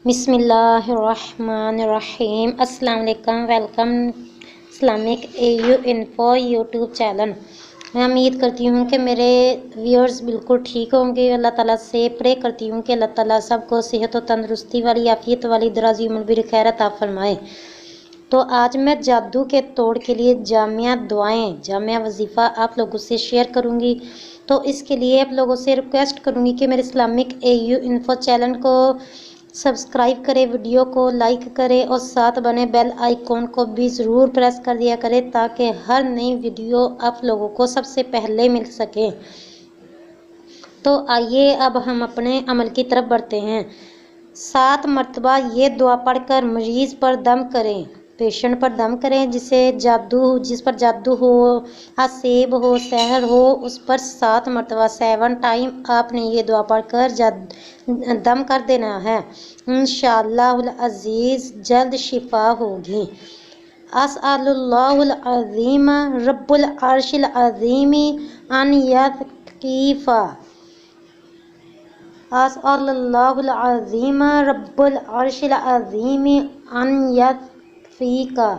بسم اللہ الرحمن الرحیم۔ السلام علیکم، welcome Islamic info YouTube channel. میں امید کرتی ہوں کہ میرے ویورز بالکل ٹھیک ہوں گے۔ اللہ تعالیٰ سے پرے کرتی ہوں کہ اللہ تعالیٰ سب کو صحت و تندرستی والی، عافیت والی، درازی عمر بھی خیر عطا فرمائے۔ تو آج میں جادو کے توڑ کے لیے جامعہ دعائیں، جامعہ وظیفہ آپ لوگوں سے شیئر کروں گی۔ تو اس کے لیے آپ لوگوں سے ریکویسٹ کروں گی کہ میرے اسلامک انفو چینل کو سبسکرائب کرے، ویڈیو کو لائک کرے اور ساتھ بنے بیل آئیکن کو بھی ضرور پریس کر دیا کرے تاکہ ہر نئی ویڈیو آپ لوگوں کو سب سے پہلے مل سکے۔ تو آئیے اب ہم اپنے عمل کی طرف بڑھتے ہیں۔ 7 مرتبہ یہ دعا پڑھ کر مریض پر دم کریں، پیشنٹ پر دم کریں جس پر جادو ہو، عصیب ہو، سحر ہو، اس پر 7 مرتبہ 7 ٹائم آپ نے یہ دعا پڑھ کر دم کر دینا ہے۔ انشاءاللہ العزیز جلد شفا ہوگی۔ اسأل اللہ العظیم رب العرش العظیم ان یثقیفا۔ اسأل اللہ العظیم رب العرش العظیم ان یثقیفا۔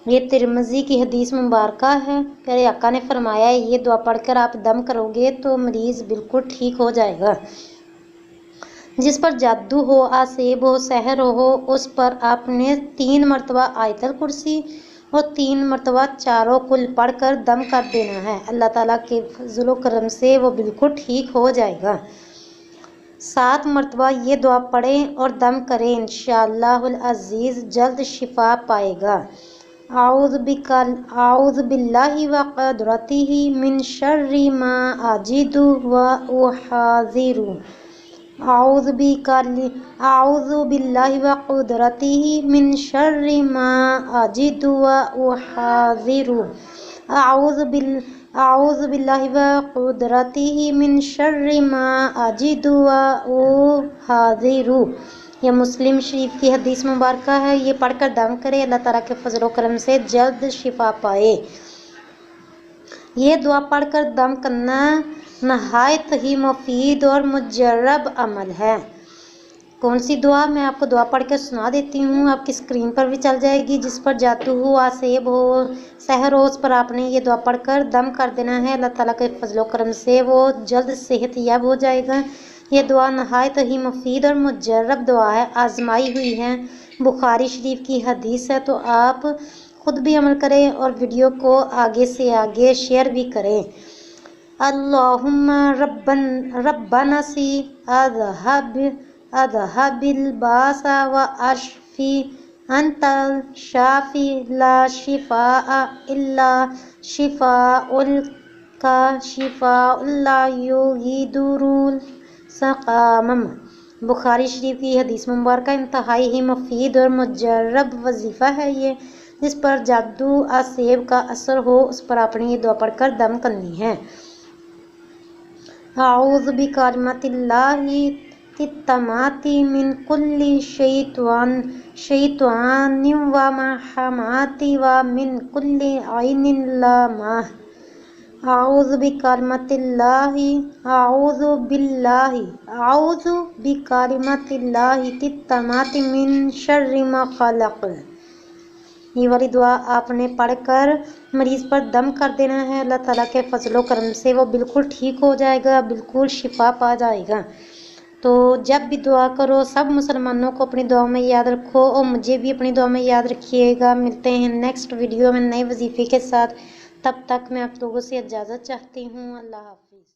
یہ ترمذی کی حدیث مبارکہ ہے۔ پیارے آقا نے فرمایا ہے یہ دعا پڑھ کر آپ دم کرو گے تو مریض بالکل ٹھیک ہو جائے گا۔ جس پر جادو ہو، عصیب ہو، سحر ہو، اس پر آپ نے 3 مرتبہ آیت الکرسی اور 3 مرتبہ چاروں کل پڑھ کر دم کر دینا ہے۔ اللہ تعالیٰ کے فضل و کرم سے وہ بالکل ٹھیک ہو جائے گا۔ 7 مرتبہ یہ دعا پڑھیں اور دم کریں، انشاءاللہ العزیز جلد شفا پائے گا۔ اعوذ باللہ وقدرتہ من شر ما اجد واحاذر۔ اعوذ باللہ وقدرتہ من شر ما اجد واحاذر۔ اعوذ باللہ وقدرتہ من شر ما اجد واحاذر۔ یہ مسلم شریف کی حدیث مبارکہ ہے۔ یہ پڑھ کر دم کرے، اللہ تعالیٰ کے فضل و کرم سے جلد شفا پائے۔ یہ دعا پڑھ کر دم کرنا نہایت ہی مفید اور مجرب عمل ہے۔ کون سی دعا؟ میں آپ کو دعا پڑھ کے سنا دیتی ہوں، آپ کی اسکرین پر بھی چل جائے گی۔ جس پر جادو ہو، عصیب ہو، سحر ہو، اس پر آپ نے یہ دعا پڑھ کر دم کر دینا ہے۔ اللہ تعالیٰ کے فضل و کرم سے وہ جلد صحت یاب ہو جائے گا۔ یہ دعا نہایت ہی مفید اور مجرب دعا ہے، آزمائی ہوئی ہے، بخاری شریف کی حدیث ہے۔ تو آپ خود بھی عمل کریں اور ویڈیو کو آگے سے آگے شیئر بھی کریں۔ اللہم ربنا سی اذہب الباس واشفی انت الشافی لا شفاء الا شفاءک شفاء لا یغادر سقما۔ بخاری شریف کی حدیث مبارکہ انتہائی ہی مفید اور مجرب وظیفہ ہے یہ۔ جس پر جادو، عصیب کا اثر ہو، اس پر آپ نے یہ دعا پڑھ کر دم کرنی ہے۔ اعوذ بکلمات اللہ التامات من کل شیطان وہمات ومن کل عین لامہ۔ اعوذ بکلمات اللہ التامات من شر ما خلق۔ یہ والی دعا آپ نے پڑھ کر مریض پر دم کر دینا ہے۔ اللہ تعالیٰ کے فضل و کرم سے وہ بالکل ٹھیک ہو جائے گا، بالکل شفا پا جائے گا۔ تو جب بھی دعا کرو سب مسلمانوں کو اپنی دعا میں یاد رکھو اور مجھے بھی اپنی دعا میں یاد رکھیے گا۔ ملتے ہیں نیکسٹ ویڈیو میں نئے وظیفے کے ساتھ، تب تک میں آپ لوگوں سے اجازت چاہتی ہوں۔ اللہ حافظ۔